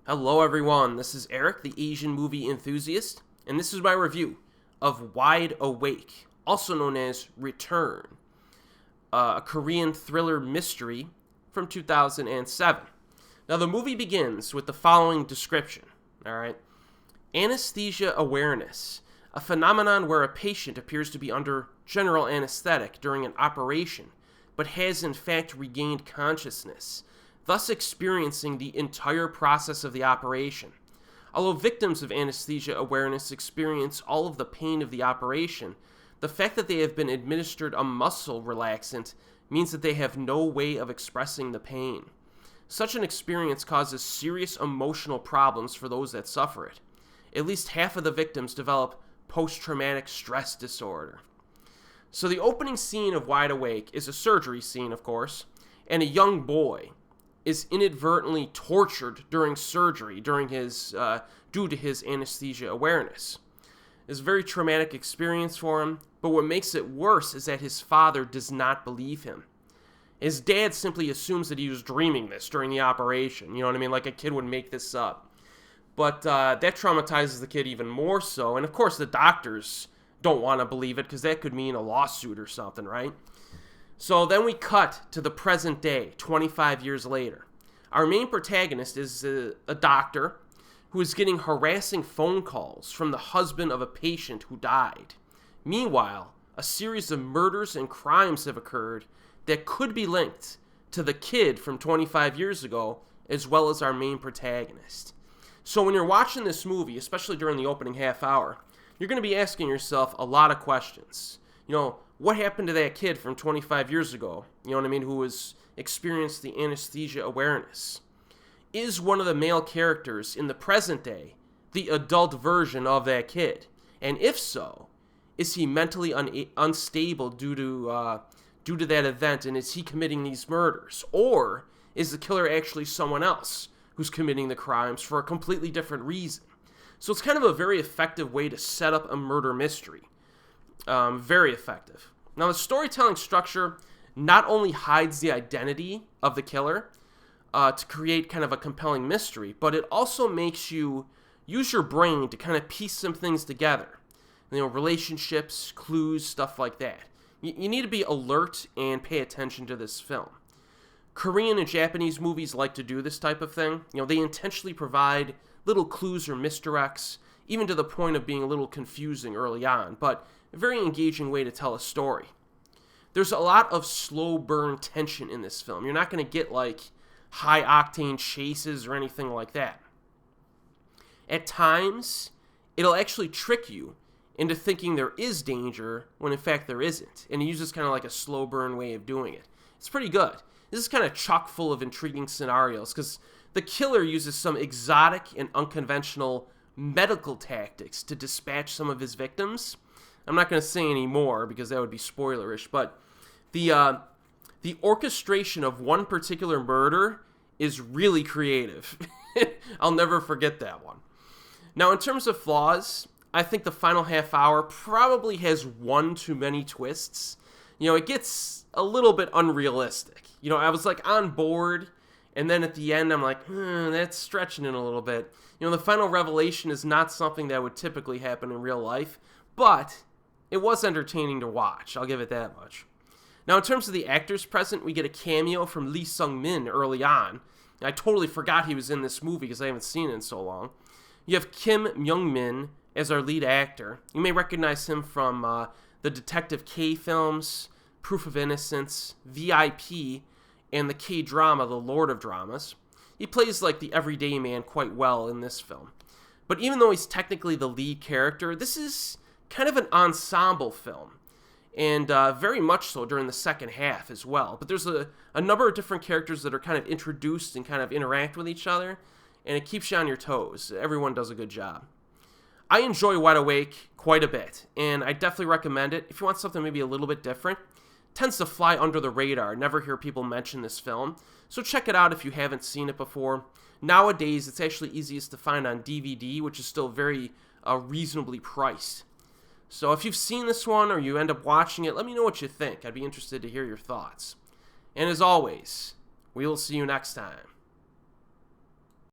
Hello everyone, this is Erik, the Asian movie enthusiast, and this is my review of Wide Awake, also known as Return, a Korean thriller mystery from 2007. Now the movie begins with the following description, alright? Anesthesia Awareness, a phenomenon where a patient appears to be under general anesthetic during an operation, but has in fact regained consciousness, thus experiencing the entire process of the operation. Although victims of anesthesia awareness experience all of the pain of the operation, the fact that they have been administered a muscle relaxant means that they have no way of expressing the pain. Such an experience causes serious emotional problems for those that suffer it. At least half of the victims develop post-traumatic stress disorder. So the opening scene of Wide Awake is a surgery scene, of course, and a young boy is inadvertently tortured during surgery due to his anesthesia awareness. It's a very traumatic experience for him, but what makes it worse is that his father does not believe him. His dad simply assumes that he was dreaming this during the operation, you know what I mean, like a kid would make this up. But that traumatizes the kid even more so, and of course the doctors don't want to believe it because that could mean a lawsuit or something, right? So then we cut to the present day, 25 years later. Our main protagonist is a doctor who is getting harassing phone calls from the husband of a patient who died. Meanwhile, a series of murders and crimes have occurred that could be linked to the kid from 25 years ago, as well as our main protagonist. So when you're watching this movie, especially during the opening half hour, you're going to be asking yourself a lot of questions. You know, what happened to that kid from 25 years ago, you know what I mean, who was experienced the anesthesia awareness? Is one of the male characters in the present day the adult version of that kid? And if so, is he mentally unstable due to that event, and is he committing these murders? Or is the killer actually someone else who's committing the crimes for a completely different reason? So it's kind of a very effective way to set up a murder mystery. Very effective. Now, the storytelling structure not only hides the identity of the killer to create kind of a compelling mystery, but it also makes you use your brain to kind of piece some things together. You know, relationships, clues, stuff like that. You need to be alert and pay attention to this film. Korean and Japanese movies like to do this type of thing. You know, they intentionally provide little clues or misdirects, even to the point of being a little confusing early on, but a very engaging way to tell a story. There's a lot of slow burn tension in this film. You're not going to get like high octane chases or anything like that. At times, it'll actually trick you into thinking there is danger when in fact there isn't, and it uses kind of like a slow burn way of doing it. It's pretty good. This is kind of chock full of intriguing scenarios because the killer uses some exotic and unconventional medical tactics to dispatch some of his victims. I'm not going to say any more because that would be spoilerish, but the orchestration of one particular murder is really creative. I'll never forget that one. Now, in terms of flaws, I think the final half hour probably has one too many twists. You know, it gets a little bit unrealistic. You know, I was like on board, and then at the end I'm like, that's stretching it a little bit. You know, the final revelation is not something that would typically happen in real life, but it was entertaining to watch, I'll give it that much. Now, in terms of the actors present, we get a cameo from Lee Sung-min early on. I totally forgot he was in this movie because I haven't seen it in so long. You have Kim Myung-min as our lead actor. You may recognize him from the Detective K films, Proof of Innocence, VIP, and the K-drama, The Lord of Dramas. He plays like the everyday man quite well in this film. But even though he's technically the lead character, this is kind of an ensemble film, and very much so during the second half as well. But there's a number of different characters that are kind of introduced and kind of interact with each other, and it keeps you on your toes. Everyone does a good job. I enjoy Wide Awake quite a bit, and I definitely recommend it if you want something maybe a little bit different. It tends to fly under the radar. Never hear people mention this film, so check it out if you haven't seen it before. Nowadays, it's actually easiest to find on DVD, which is still very reasonably priced. So if you've seen this one or you end up watching it, let me know what you think. I'd be interested to hear your thoughts. And as always, we will see you next time.